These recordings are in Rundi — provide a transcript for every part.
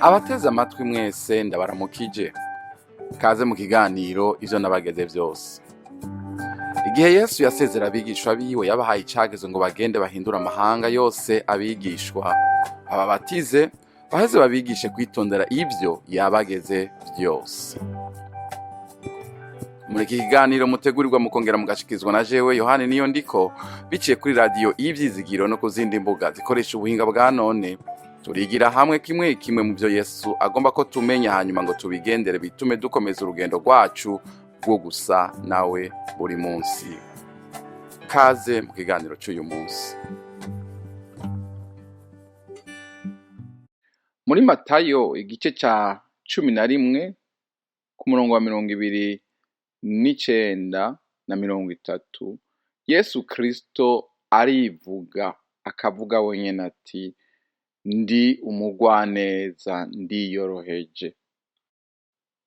Abateze amatwi mwese ndabaramukije, kaze mu kiganiro ivyo nabageze vyose. Igihe Yesu yasezera abigishwa biwe yabahaye icagezo ngo bagende bahindura amahanga yose abigishwa, bababatize, baheze babigishe kwitondera ivyo yabageze vyose. Muri iki kiganiro mutegurirwa mukongera mugashikizwa na jewe Yohani Niyondiko, biciye kuri radio Ivyizigiro no ku zindi mbuga zikoresha ubuhinga bwa none. Turigira hamwe kimwe kimwe mu byo Yesu agomba ko tumenya, hanyuma ngo tubigendere bitume dukomeza urugendo rwacu rwo gusa nawe buri munsi. Kaze mu kiganiro cy'uyu munsi. Muri Matayo igice ca 11 ku murongo wa 29 na 30, Yesu Kristo arivuga akavuga wenyene ati: ndi umugwaneza, ndiyoroheje.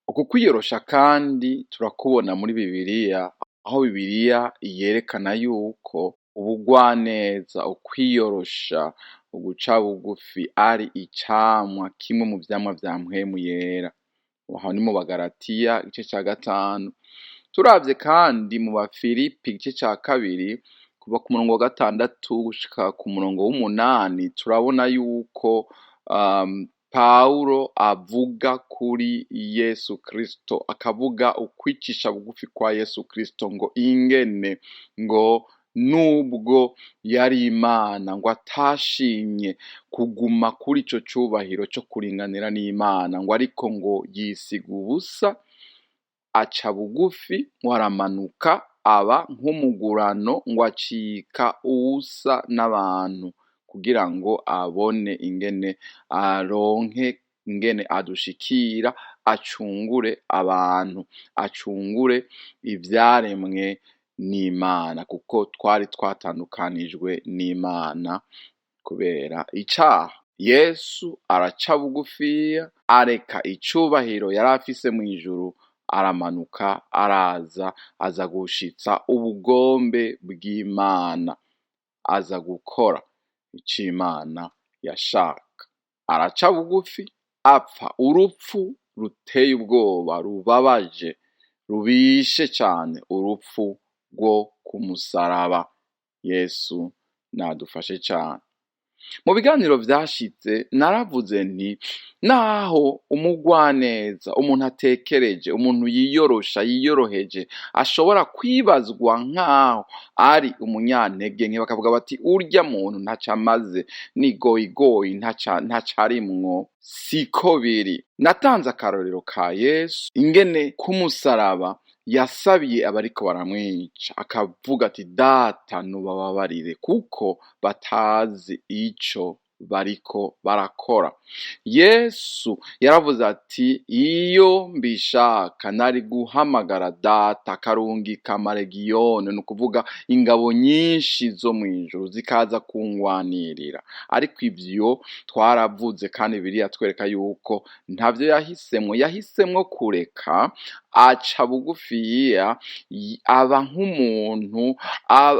Uku kwiyorosha kandi turakubona muri Bibiliya, aho Bibiliya yerekana yuko ubugwaneza, ukwiyorosha, uguca bugufi ari icamwa kimwe mu vyamwa vya mpwemu yera. Aho ni mu Bagalatiya igice ca 5. Turavye kandi mu Bafilipi igice ca 2 kuva ku murongo wa 6 gushika ku murongo w'8, turabona yuko Paulo avuga kuri Yesu Kristo, akavuga ukwicisha bugufi kwa Yesu Kristo, ngo ingene ngo nubwo yari Imana ngo atashimye kuguma kuri ico cubahiro co kuringanira n'Imana, ngo ariko ngo yisiga ubusa, aca bugufi, ngo aramanuka aba nk'umugurano, ngo acika uwusa n'abantu, kugira ngo abone ingene aronke ingene adushikira, acungure abantu, acungure ivyaremwe n'Imana, kuko twari twatandukanijwe n'Imana kubera icaha. Yesu araca bugufiya, areka icubahiro yari afise mw'ijuru, aramanuka, araza, aza gushitsa ubugombe bw'Imana, aza gukora ico Imana yashaka. Araca bugufi, apfa urupfu ruteye ubwoba, rubabaje, rubishe cane, urupfu rwo ku musaraba. Yesu nadufashe cane. Mu biganiro vyashitse naravuze nti naho umugwaneza, umuntu atekereje, umuntu yiyorosha, yiyoroheje, ashobora kwibazwa nkaho ari umunyantege nke, bakavuga bati urya muntu ntaco amaze, ni goyigoyi, ntaco arimwo. Siko biri. Natanze akarorero ka Yesu, ingene k'umusaraba yasabiye abariko baramwica, akavuga ati data nubababarire kuko batazi ico bariko barakora. Yesu yaravuze ati iyo mbishaka nari guhamagara data akarungika amalegiyoni, ni ukuvuga ingabo nyinshi zo mw'ijuru zikaza kungwanirira, ariko ivyo twaravuze kandi Bibiliya twereka yuko ntavyo yahisemwo kureka, aca bugufiya, aba nk'umuntu,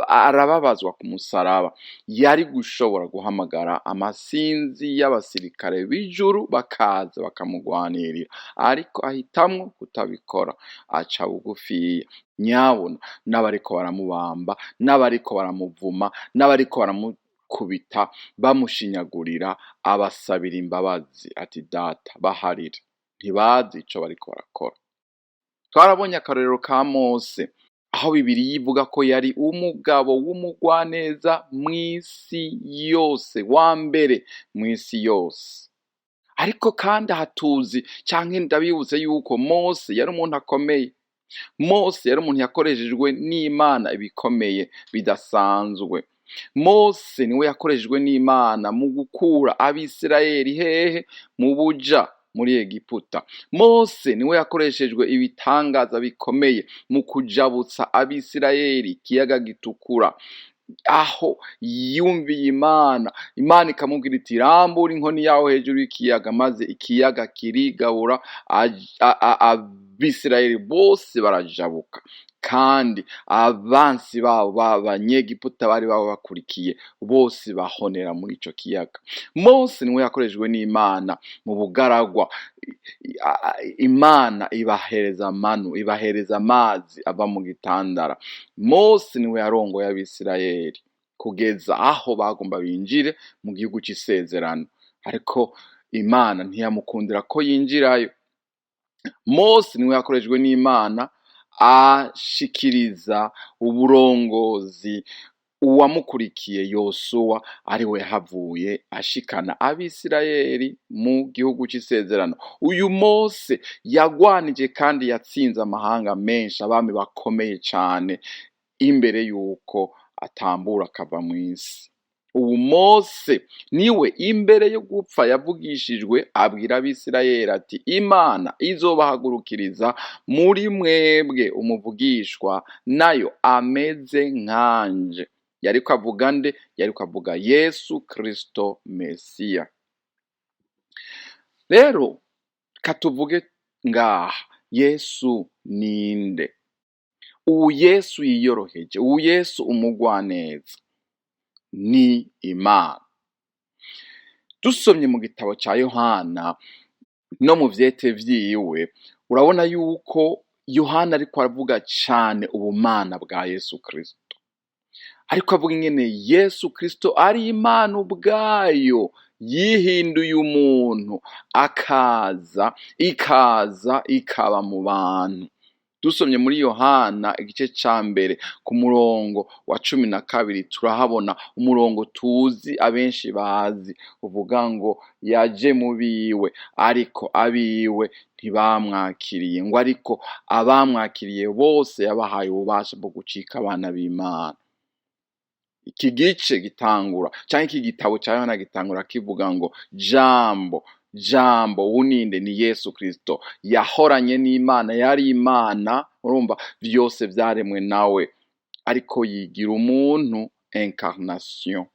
arababazwa ku musaraba. Yari gushobora guhamagara amasinzi y'abasirikare b'ijuru bakaza bakamugwanirira, ariko ahitamwo kutabikora, aca bugufiya. Nyabona n'abariko baramubamba, n'abariko baramuvuma, n'abariko baramukubita, bamushinyagurira, abasabira imbabazi ati data baharire, ntibazi ico bariko barakora. Twarabonye akarorero ka Mose, aho Bibiliya ivuga ko yari umugabo w'umugwaneza mw'isi yose, wa mbere mw'isi yose. Ariko kandi hatuzi canke ndabibutse yuko Mose yari umuntu akomeye. Mose yari umuntu yakoreshejwe n'Imana ibikomeye bidasanzwe. Mose niwe yakoreshejwe n'Imana mu gukura Abisirayeli hehe? Mu buja muri Egiputa. Mose niwe yakoreshejwe ibitangaza bikomeye mu kujabutsa Abisirayeli ikiyaga gitukura, aho yumviye Imana ikamubwira iti rambura inkoni yawe hejuru y'ikiyaga, maze ikiyaga kirigabura, Abisirayeli bose barajabuka. kandi abansi babo b'abanyegiputa bari bakurikiye bose bahonera muri ico kiyaga. Mose niwe yakoreshejwe n'Imana mu bugaragwa. Imana ibahereza manu, ibahereza amazi ava mu gitandara. Mose niwe yarongoye Abisirayeli kugeza aho bagomba binjire mu gihugu c'isezerano, ariko Imana ntiyamukundira ko yinjirayo. Mose niwe yakoreshejwe n'Imana ashikiriza uburongozi uwamukurikiye Yosuwa, ariwe yahavuye ashikana Abisirayeli mu gihugu c'isezerano. Uyu Mose yagwanije kandi yatsinze amahanga menshi, abami bakomeye cane, imbere yuko atambura akava mw'isi. Ubu Mose niwe imbere yo gupfa yavugishijwe abwira Abisirayeli ati Imana izobahagurukiriza muri mwebwe umuvugishwa nayo ameze nkanje. Yariko avuga nde? Yariko avuga Yesu Kristo Mesiya. Rero katuvuge ngaha, Yesu ninde? Uwu Yesu yiyoroheje, uwu Yesu umugwaneza ni Imana. Dusomye mu gitabo ca Yohana no mu vyete vyiwe, urabona yuko Yohana ariko aravuga cane ubumana bwa Yesu Kristo, ariko avuga ingene Yesu Kristo ari Imana ubwayo yihinduye umuntu, ikaza ikaba mu bantu. Dusomye muri Yohana igice ca mbere ku murongo wa 12 turahabona umurongo tuzi abenshi bazi uvuga ngo yaje mu biwe ariko abiwe ntibamwakiriye, ngo ariko abamwakiriye bose yabahaye ububasha bwo gucika abana b'Imana. Iki gice gitangura canke iki gitabo ca Yohana gitangura kivuga ngo jambo uninde ni Yesu Kristo, yahoranye n'Imana, yari Imana, urumva vyose vyaremwe nawe, ariko yigira umuntu, incarnation.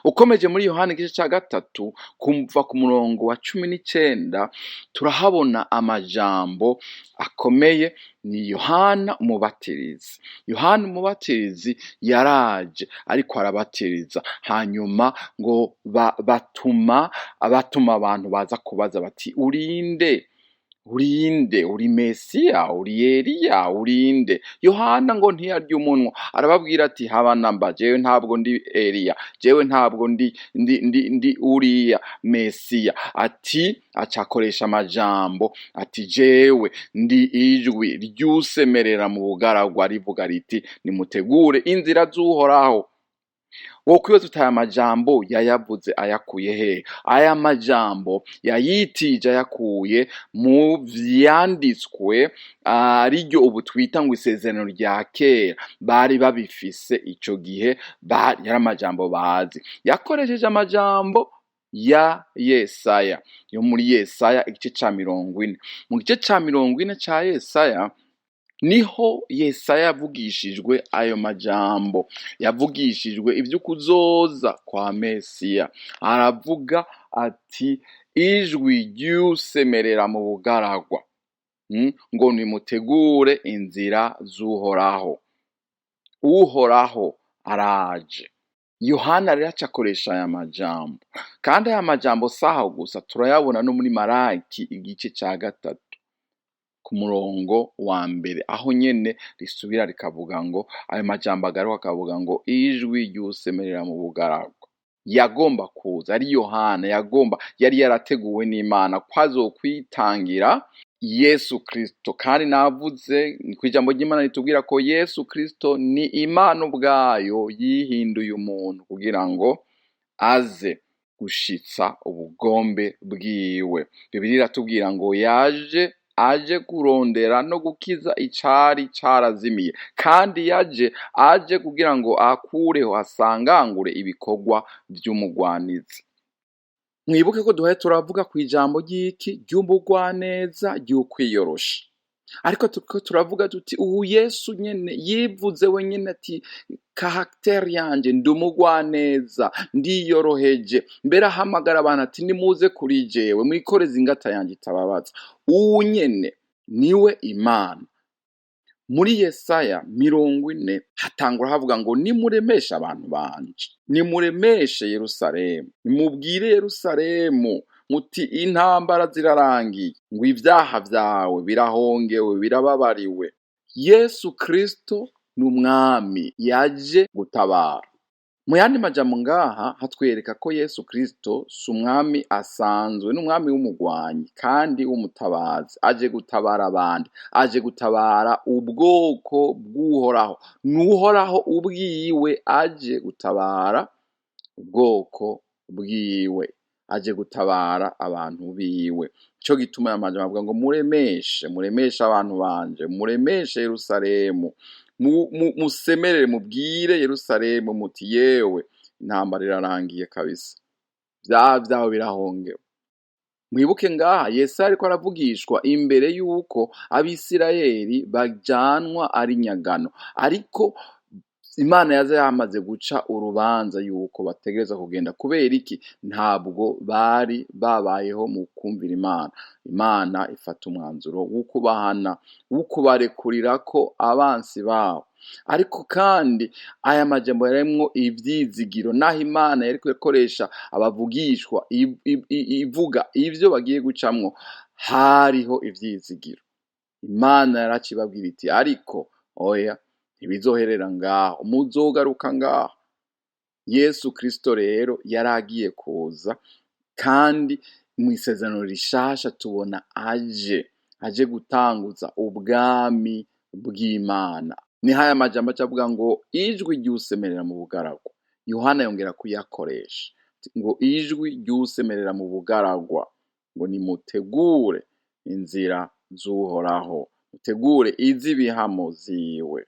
Ukomeje muri Yohana igice ca gatatu kumva ku murongo wa 19 turahabona amajambo akomeye. Ni Yohana Umubatizi. Yohana Umubatizi yaraje ariko arabatiriza, hanyuma ngo batuma abantu baza kubaza bati urinde? Uri Mesiya? Uri Eliya? Urinde? Yohana ngo ntiyarya umunwa, arababwira ati haba namba, jewe ntabwo ndi Eliya, jewe ntabwo ndi uriya Mesiya. Ati acakoresha amajambo ati jewe ndi ijwi ryusemerera mu bugaragwa rivuga riti nimutegure inzira z'Uhoraho. Wokwibaza uti aya majambo yayavuze ayakuye he? Aya majambo yayitije ayakuye mu vyanditswe ariryo ubu twita ngo isezerano rya kera. Bari babifise ico gihe, yari amajambo bazi. Yakoresheje amajambo ya Yesaya, yo muri Yesaya igice ca 40. Mu gice ca 40 ca Yesaya niho Yesaya yavugishijwe ayo majambo, yavugishijwe ivyo kuzoza kwa Mesiya. Aravuga ati ijwi ryusemerera mu bugaragwa, ngo nimutegure inzira z'Uhoraho. Uhoraho araje. Yohana rero acakoresha aya majambo, kandi aya majambo saho gusa, turayabona no muri Maraki igice ca 3 ku murongo wa mbere, aho nyene risubira rikavuga ngo ayo majambo agaruka akavuga ngo ijwi ryusemerera mu bugaragwa. Yagomba kuza ari Yohana, yari yarateguwe n'Imana kwazo kwitangira Yesu Kristo. Kandi navuze kwijambo ry'Imana ritubwira ko Yesu Kristo ni Imana ubwayo yihinduye umuntu kugira ngo aze gushitsa ubugombe bwiwe. Bibiliya iratubwira ngo aje kurondera no gukiza icari carazimiye, kandi aje kugira ngo akureho asangangure ibikorwa vy'umugwanizi. Mwibuke ko duhaye turavuga kwijambo ry'iki ry'umugwaneza ry'ukwiyorosha, ariko turavuga tuti ubu Yesu nyene yivuze wenyene ati karakter yanje ndi umugwaneza, ndiyoroheje, mbere ahamagara abantu ati nimuze kuri jewe mwikoreze ingata yanje itababaza. Ubu nyene niwe Imana. muri Yesaya 40 hatangura havuga ngo nimuremeshe abantu banje, nimuremeshe Yerusalemu, nimubwire Yerusalemu muti intambara zirarangiye, ngo ibyaha vyawe birahongewe birababariwe. Yesu Kristo ni umwami yaje gutabara. Mu yandi majambo ngaha hatwereka ko Yesu Kristo si umwami asanzwe, ni umwami w'umugwanyi kandi w'umutabazi, aje gutabara abandi, aje gutabara ubwoko bw'Uhoraho. N'Uhoraho ubwiwe aje gutabara ubwoko bwiwe, aje gutabara abantu biwe. Ico gituma aya majambo avuga ngo muremeshe abantu banje, muremeshe Yerusalemu, musemerere mubwire Yerusalemu muti yewe intambara irarangiye kabisa, vyawe birahongewe. Mwibuke ngaha Yesaya ariko aravugishwa imbere yuko Abisirayeli bajanwa ari nyagano, ariko Imana yaza yamaze guca urubanza yuko bategereza kugenda. Kubera iki? Ntabwo bari babayeho mu kumvira Imana. Imana ifata umwanzuro wo kubahana, wo kubarekurira ko abansi babo. Ariko kandi aya majambo yaremwo ivyizigiro, naho Imana yari gukoresha abavugishwa ivuga ivyo bagiye gucamwo, hariho ivyizigiro. Imana yaracibabwira iti ariko oya, ntibizoherera ngaho, muzogaruka ngaho. Yesu Kristo rero yaragiye kuza, kandi mu isezerano rishasha tubona aje gutanguza ubwami bw'Imana. Ni haya majambo avuga ngo ijwi ry'usemerera mu bugaragwa. Yohana yongera kuyakoresha ngo ijwi ry'usemerera mu bugaragwa, ngo nimutegure inzira z'Uhoraho, mutegure iz'ibihamo ziwe,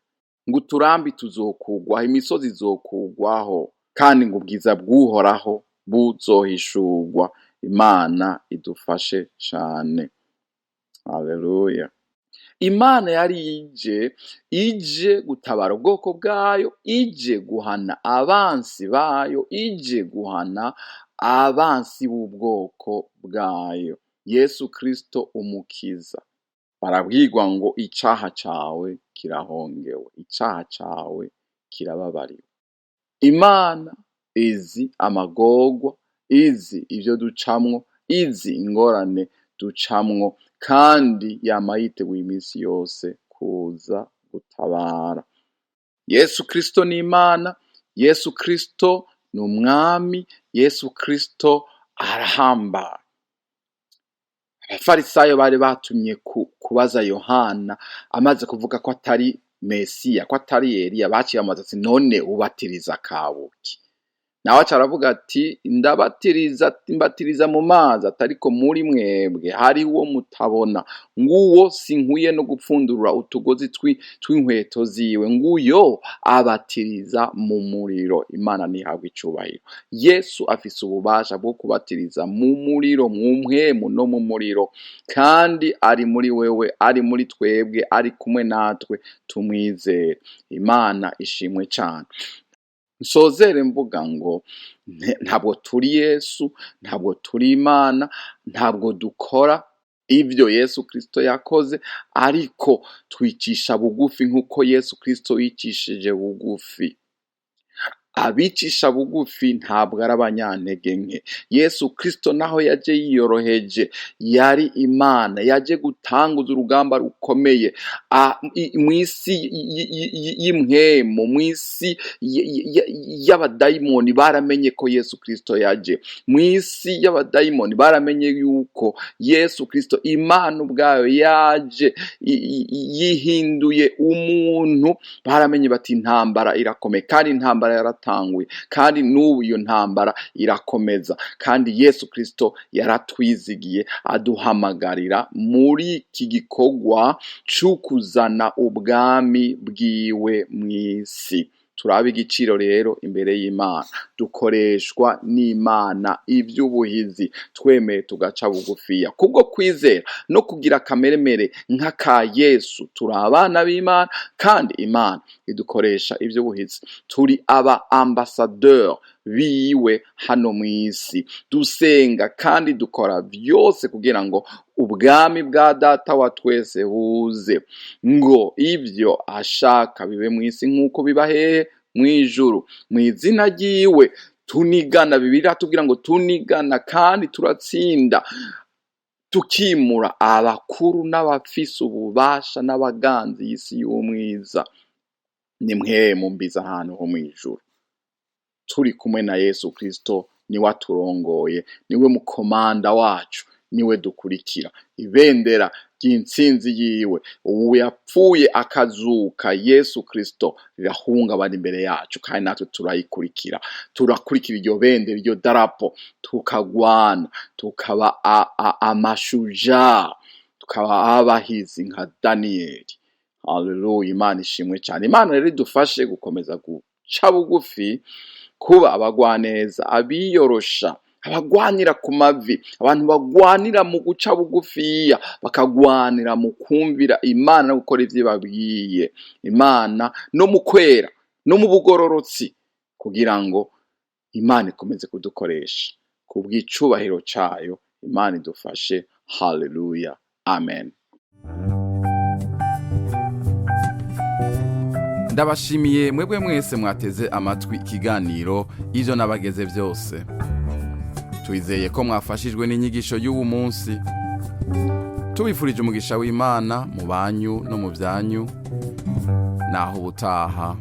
ngo uturambi tuzokugwaho, imisozi izokugwaho, kandi ngo ubwiza bw'Uhoraho buzohishurwa. Imana idufashe cane. Haleluya. Imana yari ije gutabara ubwoko bwayo, ije guhana abansi bayo, ije guhana abansi b'ubwoko bwayo. Yesu Kristo umukiza, barabwirwa ngo icaha cawe kirahongewe, icaha cawe kirababariwe. Imana izi amagorwa, izi ivyo ducamwo, izi ingorane ducamwo, kandi yama yiteguye iminsi yose kuza gutabara. Yesu Kristo ni Imana, Yesu Kristo ni umwami, Yesu Kristo arahambaye. Abafarisayo bari batumye kubaza Yohana amaze kuvuga ko atari Mesiya, ko atari Eliya, baciye bamubaza ati none ubatiriza kabuki? Nawe aravuga ati mbatiriza mu mazi, atariko muri mwebwe hari uwo mutabona, nguwo sinkwiye no gupfundurura utugozi tw'inkweto ziwe, nguyo abatiriza mu muriro. Imana nihabwe icubahiro. Yesu afise ububasha bwo kubatiriza mu muriro, mu mpwemu no mu muriro, kandi ari muri wewe, ari muri twebwe, ari kumwe natwe tumwizere. Imana ishimwe cane. Nsozere mvuga ngo ntabwo turi Yesu, ntabwo turi Imana, ntabwo dukora ivyo Yesu Kristo yakoze, ariko twicisha bugufi nk'uko Yesu Kristo yicishije bugufi. Abicisha bugufi ntabwo ari abanyantege nke. Yesu Kristo naho yaje yiyoroheje, yari Imana, yaje gutanguza urugamba rukomeye mw'isi y'imhemu, mw'isi y'abadayimoni baramenye ko Yesu Kristo yaje. Mw'isi y'abadayimoni baramenye yuko Yesu Kristo, Imana ubwayo, yaje yihinduye umuntu. Baramenye bati intambara irakomeye, kandi intambara yaratanguye, kandi n'ubu iyo ntambara irakomeza. Kandi Yesu Kristo yaratwizigiye, aduhamagarira muri iki gikorwa c'ukuzana ubwami bwiwe mw'isi. Turabe igiciro rero imbere y'Imana, dukoreshwa n'Imana ivy'ubuhizi, twemeye tugaca bugufiya kubwo kwizera no kugira akameremere nk'aka Yesu. Turi abana b'Imana, kandi Imana idukoresha ivy'ubuhizi. Turi aba ambassadeur biwe hano mu isi, dusenga kandi dukora byose kugira ngo ubwami bwa data wa twese buze, ngo ibyo ashaka bibe mu isi nk'uko biba hehe mu ijuru. Mu izina ryiwe tunigana, Bibiliya tubwira ngo tunigana kandi turatsinda, tukimura abakuru n'abafise ububasha n'abaganzi y'isi y'umwiza. Ni mpwemu mbiza ahantu ho mu ijuru, turi kumwe na Yesu Kristo, niwe aturongoye, niwe mukomanda wacu, niwe dukurikira. Ibendera ry'intsinzi yiwe, ubu yapfuye akazuka, Yesu Kristo, rirahungabana imbere yacu, kandi natwe turayikurikira. Turakurikira iryo bendera, iryo darapo, tukagwana, tukaba amashujaa, tukaba abahizi nka Daniyeli. Haleluya, Imana ishimwe cyane. Imana rero idufashe gukomeza guca bugufi, kuba abagwaneza, abiyorosha, abagwanira ku mavi, abantu bagwanira mu guca bugufiya, bakagwanira mu kumvira Imana no gukora ivyo babwiye Imana, no mu kwera no mu bugororotsi, kugira ngo Imana ikomeze kudukoresha ku bw'icubahiro cayo. Imana idufashe. Haleluya, amen. Ndabashimiye mwebwe mwese mwateze amatwi ikiganiro ivyo nabageze byose. Twizeye ko mwafashijwe n'inyigisho y'ubu munsi. Tubifurije umugisha w'Imana mu banyu no mu byanyu. Naho ubutaha.